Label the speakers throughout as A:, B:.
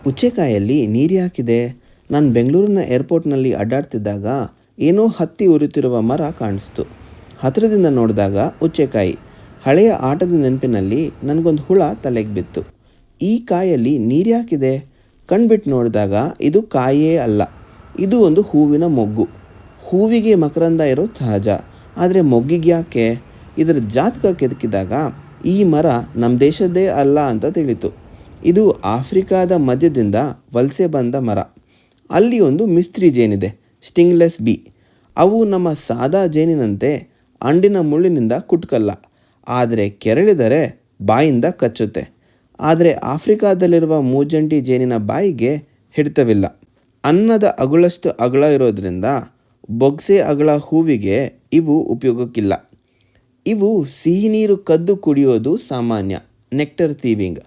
A: ಉಚ್ಚೆಕಾಯಲ್ಲಿ ನೀರು ಯಾಕಿದೆ? ನಾನು ಬೆಂಗಳೂರಿನ ಏರ್ಪೋರ್ಟ್ನಲ್ಲಿ ಅಡ್ಡಾಡ್ತಿದ್ದಾಗ ಏನೋ ಹತ್ತಿ ಉರಿತಿರುವ ಮರ ಕಾಣಿಸ್ತು. ಹತ್ತಿರದಿಂದ ನೋಡಿದಾಗ ಉಚ್ಚೆಕಾಯಿ. ಹಳೆಯ ಆಟದ ನೆನಪಿನಲ್ಲಿ ನನಗೊಂದು ಹುಳ ತಲೆಗೆ ಬಿತ್ತು. ಈ ಕಾಯಲ್ಲಿ ನೀರು ಯಾಕಿದೆ? ಕಣ್ಬಿಟ್ಟು ನೋಡಿದಾಗ ಇದು ಕಾಯೇ ಅಲ್ಲ, ಇದು ಒಂದು ಹೂವಿನ ಮೊಗ್ಗು. ಹೂವಿಗೆ ಮಕರಂದ ಇರೋದು ಸಹಜ, ಆದರೆ ಮೊಗ್ಗಿಗೆ ಯಾಕೆ? ಇದರ ಜಾತಕ ಕೆದಕಿದಾಗ ಈ ಮರ ನಮ್ಮ ದೇಶದ್ದೇ ಅಲ್ಲ ಅಂತ ತಿಳಿತು. ಇದು ಆಫ್ರಿಕಾದ ಮಧ್ಯದಿಂದ ವಲಸೆ ಬಂದ ಮರ. ಅಲ್ಲಿ ಒಂದು ಮಿಸ್ತ್ರಿ ಜೇನಿದೆ, ಸ್ಟಿಂಗ್ಲೆಸ್ ಬಿ. ಅವು ನಮ್ಮ ಸಾದಾ ಜೇನಿನಂತೆ ಅಂಡಿನ ಮುಳ್ಳಿನಿಂದ ಕುಟ್ಕಲ್ಲ, ಆದರೆ ಕೆರಳಿದರೆ ಬಾಯಿಂದ ಕಚ್ಚುತ್ತೆ. ಆದರೆ ಆಫ್ರಿಕಾದಲ್ಲಿರುವ ಮೂಜಂಟಿ ಜೇನಿನ ಬಾಯಿಗೆ ಹಿಡಿತವಿಲ್ಲ. ಅನ್ನದ ಅಗುಳಷ್ಟು ಅಗಲ ಇರೋದ್ರಿಂದ ಬೊಗ್ಸೆ ಅಗಲ ಹೂವಿಗೆ ಇವು ಉಪಯೋಗಕ್ಕಿಲ್ಲ. ಇವು ಸಿಹಿ ನೀರು ಕದ್ದು ಕುಡಿಯೋದು ಸಾಮಾನ್ಯ, ನೆಕ್ಟರ್ ಥೀವಿಂಗ್.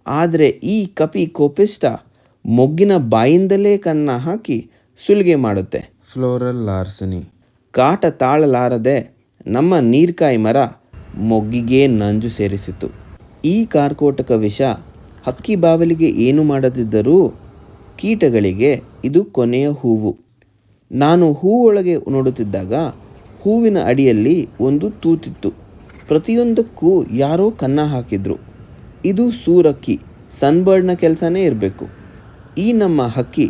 A: ಆದರೆ ಈ ಕಪಿ ಕೋಪಿಸ್ಟ ಮೊಗ್ಗಿನ ಬಾಯಿಂದಲೇ ಕನ್ನ ಹಾಕಿ ಸುಲಿಗೆ ಮಾಡುತ್ತೆ, ಫ್ಲೋರಲ್ ಲಾರ್ಸನಿ. ಕಾಟ ತಾಳಲಾರದೆ ನಮ್ಮ ನೀರ್ಕಾಯಿ ಮರ ಮೊಗ್ಗಿಗೆ ನಂಜು ಸೇರಿಸಿತು. ಈ ಕಾರ್ಕೋಟಕ ವಿಷ ಹಕ್ಕಿ ಬಾವಲಿಗೆ ಏನು ಮಾಡದಿದ್ದರೂ ಕೀಟಗಳಿಗೆ ಇದು ಕೊನೆಯ ಹೂವು. ನಾನು ಹೂವೊಳಗೆ ನೋಡುತ್ತಿದ್ದಾಗ ಹೂವಿನ ಅಡಿಯಲ್ಲಿ ಒಂದು ತೂತಿತ್ತು. ಪ್ರತಿಯೊಂದಕ್ಕೂ ಯಾರೋ ಕನ್ನ ಹಾಕಿದ್ರು. ಇದು ಸೂರಕ್ಕಿ, ಸನ್ಬರ್ಡ್ನ ಕೆಲಸನೇ ಇರಬೇಕು. ಈ ನಮ್ಮ ಹಕ್ಕಿ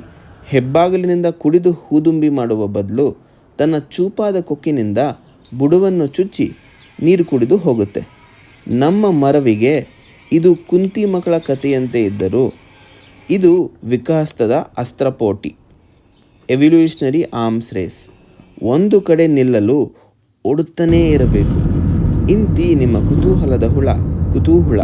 A: ಹೆಬ್ಬಾಗಿಲಿನಿಂದ ಕುಡಿದು ಹೂದುಂಬಿ ಮಾಡುವ ಬದಲು ತನ್ನ ಚೂಪಾದ ಕೊಕ್ಕಿನಿಂದ ಬುಡವನ್ನು ಚುಚ್ಚಿ ನೀರು ಕುಡಿದು ಹೋಗುತ್ತೆ. ನಮ್ಮ ಮರವಿಗೆ ಇದು ಕುಂತಿ ಮಕ್ಕಳ ಕಥೆಯಂತೆ ಇದ್ದರೂ ಇದು ವಿಕಾಸದ ಅಸ್ತ್ರಪೋಟಿ, ಎವಲ್ಯೂಷನರಿ ಆರ್ಮ್ಸ್ ರೇಸ್. ಒಂದು ಕಡೆ ನಿಲ್ಲಲು ಓಡುತ್ತಲೇ ಇರಬೇಕು. ಇಂತಿ ನಿಮ್ಮ ಕುತೂಹಲದ ಹುಳ ಕುತೂಹುಳ.